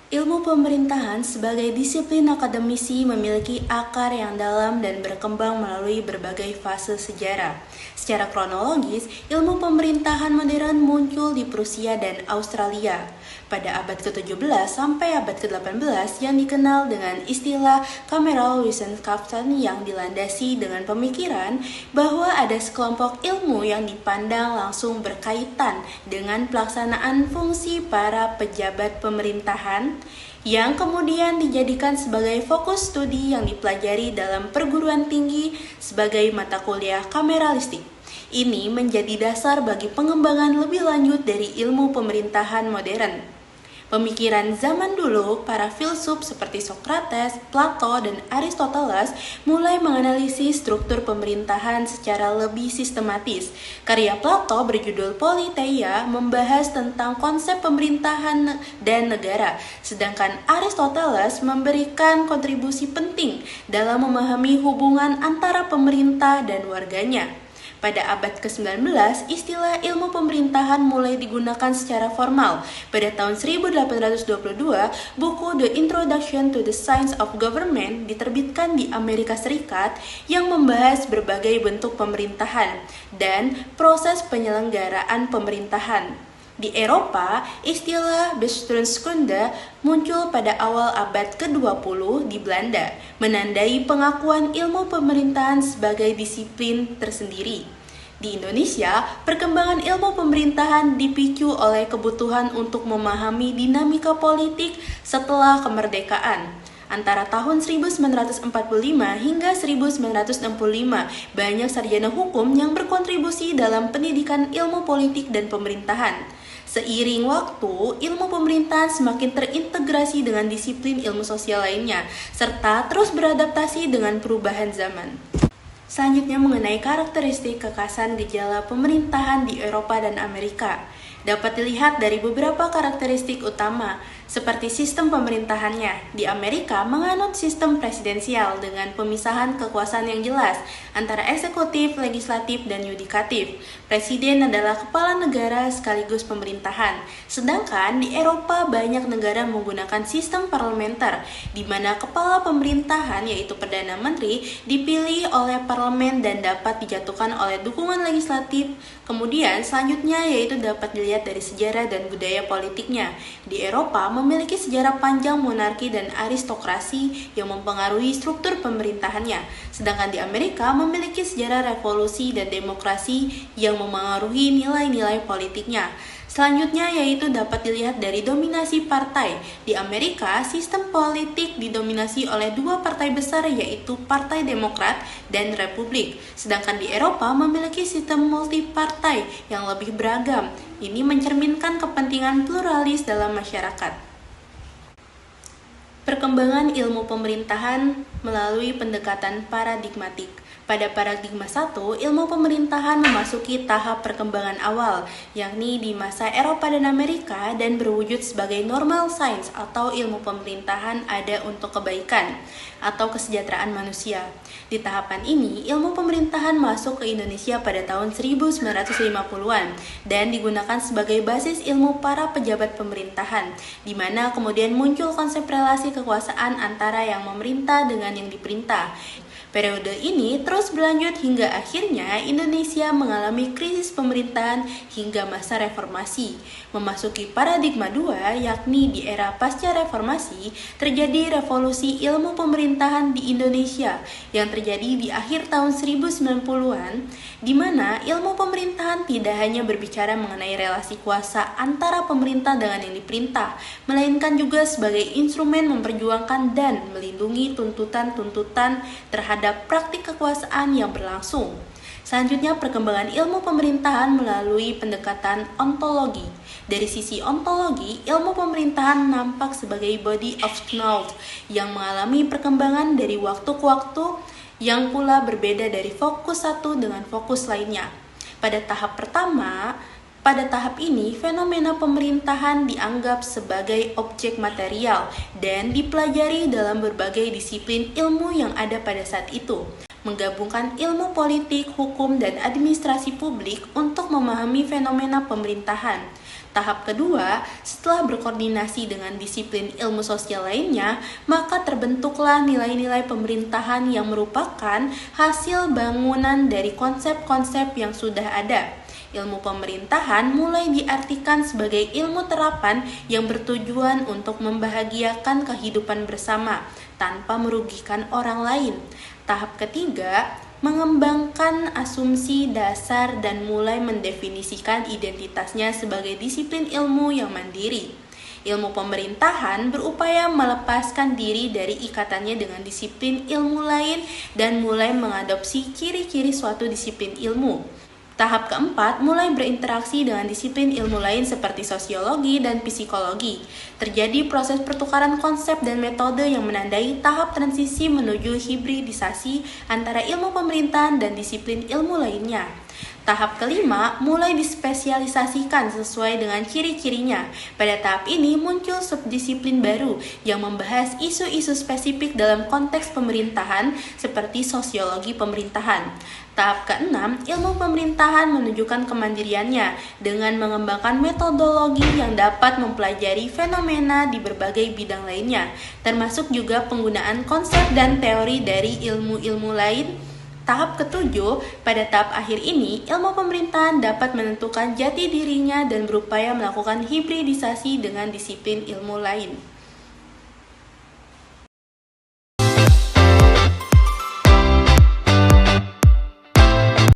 Ilmu pemerintahan sebagai disiplin akademisi memiliki akar yang dalam dan berkembang melalui berbagai fase sejarah. Secara kronologis, ilmu pemerintahan modern muncul di Prusia dan Australia pada abad ke-17 sampai abad ke-18 yang dikenal dengan istilah Kameralwissenschaften yang dilandasi dengan pemikiran bahwa ada sekelompok ilmu yang dipandang langsung berkaitan dengan pelaksanaan fungsi para pejabat pemerintahan yang kemudian dijadikan sebagai fokus studi yang dipelajari dalam perguruan tinggi sebagai mata kuliah kameralistik. Ini menjadi dasar bagi pengembangan lebih lanjut dari ilmu pemerintahan modern. Pemikiran zaman dulu, para filsuf seperti Socrates, Plato, dan Aristoteles mulai menganalisis struktur pemerintahan secara lebih sistematis. Karya Plato berjudul Politeia membahas tentang konsep pemerintahan dan negara, sedangkan Aristoteles memberikan kontribusi penting dalam memahami hubungan antara pemerintah dan warganya. Pada abad ke-19, istilah ilmu pemerintahan mulai digunakan secara formal. Pada tahun 1822, buku The Introduction to the Science of Government diterbitkan di Amerika Serikat yang membahas berbagai bentuk pemerintahan dan proses penyelenggaraan pemerintahan. Di Eropa, istilah Bestuurskunde muncul pada awal abad ke-20 di Belanda, menandai pengakuan ilmu pemerintahan sebagai disiplin tersendiri. Di Indonesia, perkembangan ilmu pemerintahan dipicu oleh kebutuhan untuk memahami dinamika politik setelah kemerdekaan. Antara tahun 1945 hingga 1965, banyak sarjana hukum yang berkontribusi dalam pendidikan ilmu politik dan pemerintahan. Seiring waktu, ilmu pemerintahan semakin terintegrasi dengan disiplin ilmu sosial lainnya, serta terus beradaptasi dengan perubahan zaman. Selanjutnya mengenai karakteristik kekhasan gejala pemerintahan di Eropa dan Amerika. Dapat dilihat dari beberapa karakteristik utama, seperti sistem pemerintahannya. Di Amerika menganut sistem presidensial dengan pemisahan kekuasaan yang jelas antara eksekutif, legislatif, dan yudikatif. Presiden adalah kepala negara sekaligus pemerintahan. Sedangkan di Eropa banyak negara menggunakan sistem parlementer, di mana kepala pemerintahan yaitu Perdana Menteri dipilih oleh parlemen dan dapat dijatuhkan oleh dukungan legislatif. Kemudian selanjutnya yaitu dapat dilihat dari sejarah dan budaya politiknya. Di Eropa memiliki sejarah panjang monarki dan aristokrasi yang mempengaruhi struktur pemerintahannya. Sedangkan di Amerika memiliki sejarah revolusi dan demokrasi yang memengaruhi nilai-nilai politiknya. Selanjutnya yaitu dapat dilihat dari dominasi partai. Di Amerika, sistem politik didominasi oleh dua partai besar yaitu Partai Demokrat dan Republik. Sedangkan di Eropa memiliki sistem multipartai yang lebih beragam. Ini mencerminkan kepentingan pluralis dalam masyarakat. Perkembangan ilmu pemerintahan melalui pendekatan paradigmatik. Pada paradigma 1, ilmu pemerintahan memasuki tahap perkembangan awal, yakni di masa Eropa dan Amerika, dan berwujud sebagai normal science atau ilmu pemerintahan ada untuk kebaikan atau kesejahteraan manusia. Di tahapan ini, ilmu pemerintahan masuk ke Indonesia pada tahun 1950-an dan digunakan sebagai basis ilmu para pejabat pemerintahan, di mana kemudian muncul konsep relasi kekuasaan antara yang memerintah dengan yang diperintah. Periode ini terus berlanjut hingga akhirnya Indonesia mengalami krisis pemerintahan hingga masa reformasi. Memasuki paradigma 2, yakni di era pasca reformasi, terjadi revolusi ilmu pemerintahan di Indonesia yang terjadi di akhir tahun 1990-an, di mana ilmu pemerintahan tidak hanya berbicara mengenai relasi kuasa antara pemerintah dengan yang diperintah, melainkan juga sebagai instrumen memperjuangkan dan melindungi tuntutan-tuntutan terhadap praktik kekuasaan yang berlangsung. Selanjutnya, perkembangan ilmu pemerintahan melalui pendekatan ontologi. Dari sisi ontologi, ilmu pemerintahan nampak sebagai body of knowledge yang mengalami perkembangan dari waktu ke waktu yang pula berbeda dari fokus satu dengan fokus lainnya. Pada tahap ini, fenomena pemerintahan dianggap sebagai objek material dan dipelajari dalam berbagai disiplin ilmu yang ada pada saat itu. menggabungkan ilmu politik, hukum, dan administrasi publik untuk memahami fenomena pemerintahan. Tahap kedua, setelah berkoordinasi dengan disiplin ilmu sosial lainnya, maka terbentuklah nilai-nilai pemerintahan yang merupakan hasil bangunan dari konsep-konsep yang sudah ada. Ilmu pemerintahan mulai diartikan sebagai ilmu terapan yang bertujuan untuk membahagiakan kehidupan bersama tanpa merugikan orang lain. Tahap ketiga, mengembangkan asumsi dasar dan mulai mendefinisikan identitasnya sebagai disiplin ilmu yang mandiri. Ilmu pemerintahan berupaya melepaskan diri dari ikatannya dengan disiplin ilmu lain dan mulai mengadopsi ciri-ciri suatu disiplin ilmu. Tahap keempat, mulai berinteraksi dengan disiplin ilmu lain seperti sosiologi dan psikologi. Terjadi proses pertukaran konsep dan metode yang menandai tahap transisi menuju hibridisasi antara ilmu pemerintahan dan disiplin ilmu lainnya. Tahap kelima, mulai dispesialisasikan sesuai dengan ciri-cirinya. Pada tahap ini muncul subdisiplin baru yang membahas isu-isu spesifik dalam konteks pemerintahan seperti sosiologi pemerintahan. Tahap keenam, ilmu pemerintahan menunjukkan kemandiriannya dengan mengembangkan metodologi yang dapat mempelajari fenomena di berbagai bidang lainnya, termasuk juga penggunaan konsep dan teori dari ilmu-ilmu lain. Tahap ketujuh, pada tahap akhir ini, ilmu pemerintahan dapat menentukan jati dirinya dan berupaya melakukan hibridisasi dengan disiplin ilmu lain.